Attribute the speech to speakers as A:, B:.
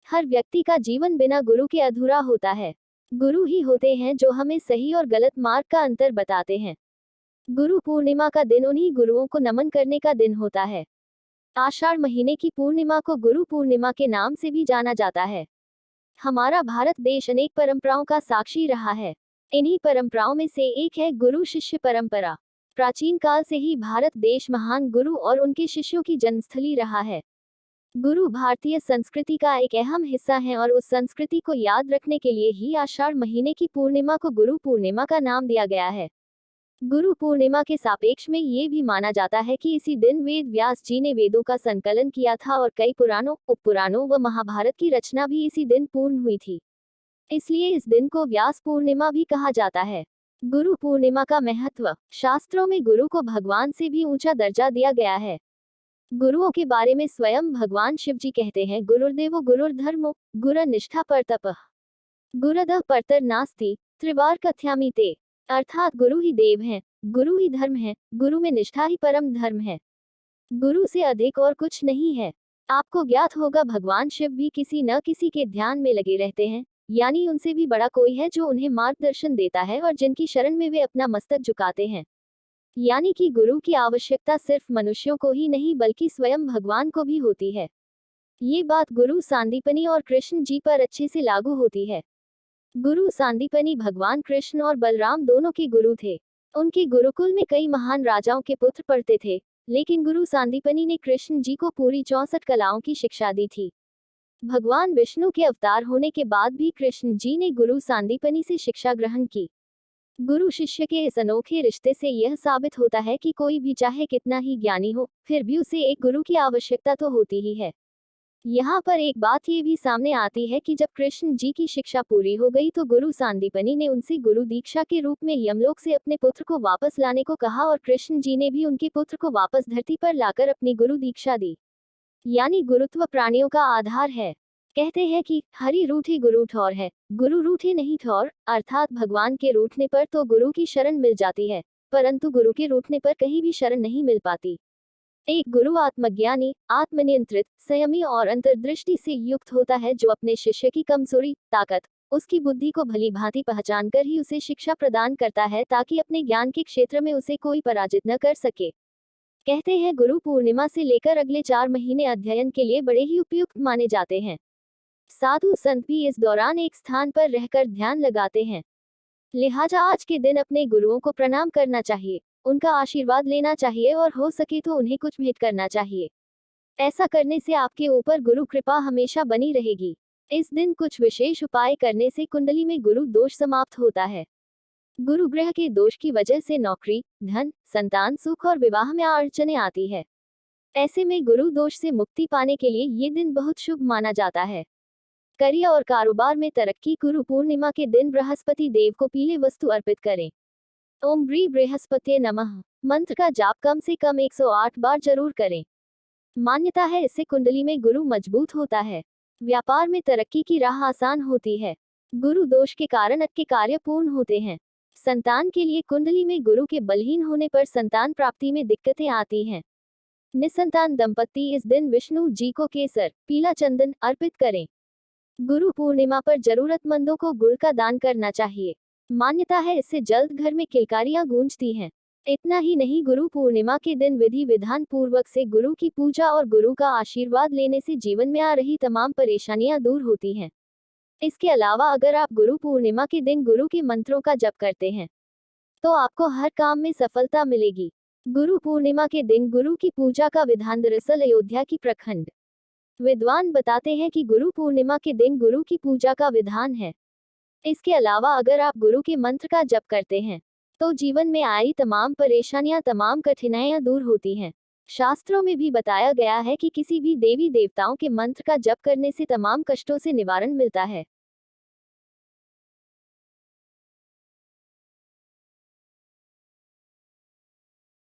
A: हर व्यक्ति का जीवन बिना गुरु के अधूरा होता है। गुरु ही होते हैं जो हमें सही और गलत मार्ग का अंतर बताते हैं। गुरु पूर्णिमा का दिन उन्हीं गुरुओं को नमन करने का दिन होता है। आषाढ़ महीने की पूर्णिमा को गुरु पूर्णिमा के नाम से भी जाना जाता है। हमारा भारत देश अनेक परंपराओं का साक्षी रहा है। इन्हीं परंपराओं में से एक है गुरु शिष्य परंपरा। प्राचीन काल से ही भारत देश महान गुरु और उनके शिष्यों की जन्मस्थली रहा है। गुरु भारतीय संस्कृति का एक अहम हिस्सा है और उस संस्कृति को याद रखने के लिए ही आषाढ़ महीने की पूर्णिमा को गुरु पूर्णिमा का नाम दिया गया है। गुरु पूर्णिमा के सापेक्ष में ये भी माना जाता है कि इसी दिन वेद व्यास जी ने वेदों का संकलन किया था और कई पुराणों, उपपुराणों व महाभारत की रचना भी इसी दिन पूर्ण हुई थी। इसलिए इस दिन को व्यास पूर्णिमा भी कहा जाता है। गुरु पूर्णिमा का महत्व। शास्त्रों में गुरु को भगवान से भी ऊंचा दर्जा दिया गया है। गुरुओं के बारे में स्वयं भगवान शिव जी कहते हैं, गुरुर्देवो गुरुर्धर्मो गुरुर्निष्ठा परतपः गुरुदः परतर नास्ति त्रिवार कथ्यामि ते। अर्थात गुरु ही देव हैं, गुरु ही धर्म है, गुरु में निष्ठा ही परम धर्म है। गुरु से अधिक और कुछ नहीं है। आपको ज्ञात होगा भगवान शिव भी किसी न किसी के ध्यान में लगे रहते हैं, यानी उनसे भी बड़ा कोई है जो उन्हें मार्गदर्शन देता है और जिनकी शरण में वे अपना मस्तक झुकाते हैं। यानी कि गुरु की आवश्यकता सिर्फ मनुष्यों को ही नहीं बल्कि स्वयं भगवान को भी होती है। ये बात गुरु सांदीपनि और कृष्ण जी पर अच्छे से लागू होती है। गुरु सांदीपनि भगवान कृष्ण और बलराम दोनों के गुरु थे। उनके गुरुकुल में कई महान राजाओं के पुत्र पढ़ते थे, लेकिन गुरु सांदीपनि ने कृष्ण जी को पूरी 64 कलाओं की शिक्षा दी थी। भगवान विष्णु के अवतार होने के बाद भी कृष्ण जी ने गुरु सांदीपनि से शिक्षा ग्रहण की। गुरु शिष्य के इस अनोखे रिश्ते से यह साबित होता है कि कोई भी चाहे कितना ही ज्ञानी हो, फिर भी उसे एक गुरु की आवश्यकता तो होती ही है। यहाँ पर एक बात ये भी सामने आती है कि जब कृष्ण जी की शिक्षा पूरी हो गई तो गुरु सांदीपनि ने उनसे गुरु दीक्षा के रूप में यमलोक से अपने पुत्र को वापस लाने को कहा और कृष्ण जी ने भी उनके पुत्र को वापस धरती पर लाकर अपनी गुरु दीक्षा दी। यानी गुरुत्व प्राणियों का आधार है। कहते हैं कि हरि रूठे गुरु ठौर है, गुरु रूठे नहीं ठौर, अर्थात भगवान के रूठने पर तो गुरु की शरण मिल जाती है, परंतु गुरु के रूठने पर कहीं भी शरण नहीं मिल पाती। एक गुरु आत्मज्ञानी, आत्मनियंत्रित, संयमी और अंतर्दृष्टि से युक्त होता है जो अपने शिष्य की कमजोरी, ताकत, उसकी बुद्धि को भली भांति पहचान कर ही उसे शिक्षा प्रदान करता है ताकि अपने ज्ञान के क्षेत्र में उसे कोई पराजित न कर सके। कहते हैं गुरु पूर्णिमा से लेकर अगले 4 महीने अध्ययन के लिए बड़े ही उपयुक्त माने जाते हैं। साधु संत भी इस दौरान एक स्थान पर रहकर ध्यान लगाते हैं। लिहाजा आज के दिन अपने गुरुओं को प्रणाम करना चाहिए, उनका आशीर्वाद लेना चाहिए और हो सके तो उन्हें कुछ भेंट करना चाहिए। ऐसा करने से आपके ऊपर गुरु कृपा हमेशा बनी रहेगी। इस दिन कुछ विशेष उपाय करने से कुंडली में गुरु दोष समाप्त होता है। गुरु ग्रह के दोष की वजह से नौकरी, धन, संतान सुख और विवाह में अड़चने आती है। ऐसे में गुरु दोष से मुक्ति पाने के लिए ये दिन बहुत शुभ माना जाता है। करियर और कारोबार में तरक्की। गुरु पूर्णिमा के दिन बृहस्पति देव को पीले वस्तु अर्पित करें। ओम ब्री बृहस्पते नमः मंत्र का जाप कम से कम 108 बार जरूर करें। मान्यता है इससे कुंडली में गुरु मजबूत होता है, व्यापार में तरक्की की राह आसान होती है, गुरु दोष के कारण अटके कार्य पूर्ण होते हैं। संतान के लिए कुंडली में गुरु के बलहीन होने पर संतान प्राप्ति में दिक्कतें आती हैं। निसंतान दंपत्ति इस दिन विष्णु जी को केसर, पीला चंदन अर्पित करें। गुरु पूर्णिमा पर जरूरतमंदों को गुड़ का दान करना चाहिए। मान्यता है इससे जल्द घर में किलकारियां गूंजती हैं। इतना ही नहीं, गुरु पूर्णिमा के दिन विधि विधान पूर्वक से गुरु की पूजा और गुरु का आशीर्वाद लेने से जीवन में आ रही तमाम परेशानियां दूर होती हैं। इसके अलावा अगर आप गुरु पूर्णिमा के दिन गुरु के मंत्रों का जप करते हैं तो आपको हर काम में सफलता मिलेगी। गुरु पूर्णिमा के दिन गुरु की पूजा का विधान। दरअसल अयोध्या की प्रखंड विद्वान बताते हैं कि गुरु पूर्णिमा के दिन गुरु की पूजा का विधान है। इसके अलावा अगर आप गुरु के मंत्र का जप करते हैं तो जीवन में आई तमाम परेशानियां, तमाम कठिनाइयां दूर होती हैं। शास्त्रों में भी बताया गया है कि किसी भी देवी देवताओं के मंत्र का जप करने से तमाम कष्टों से निवारण मिलता है।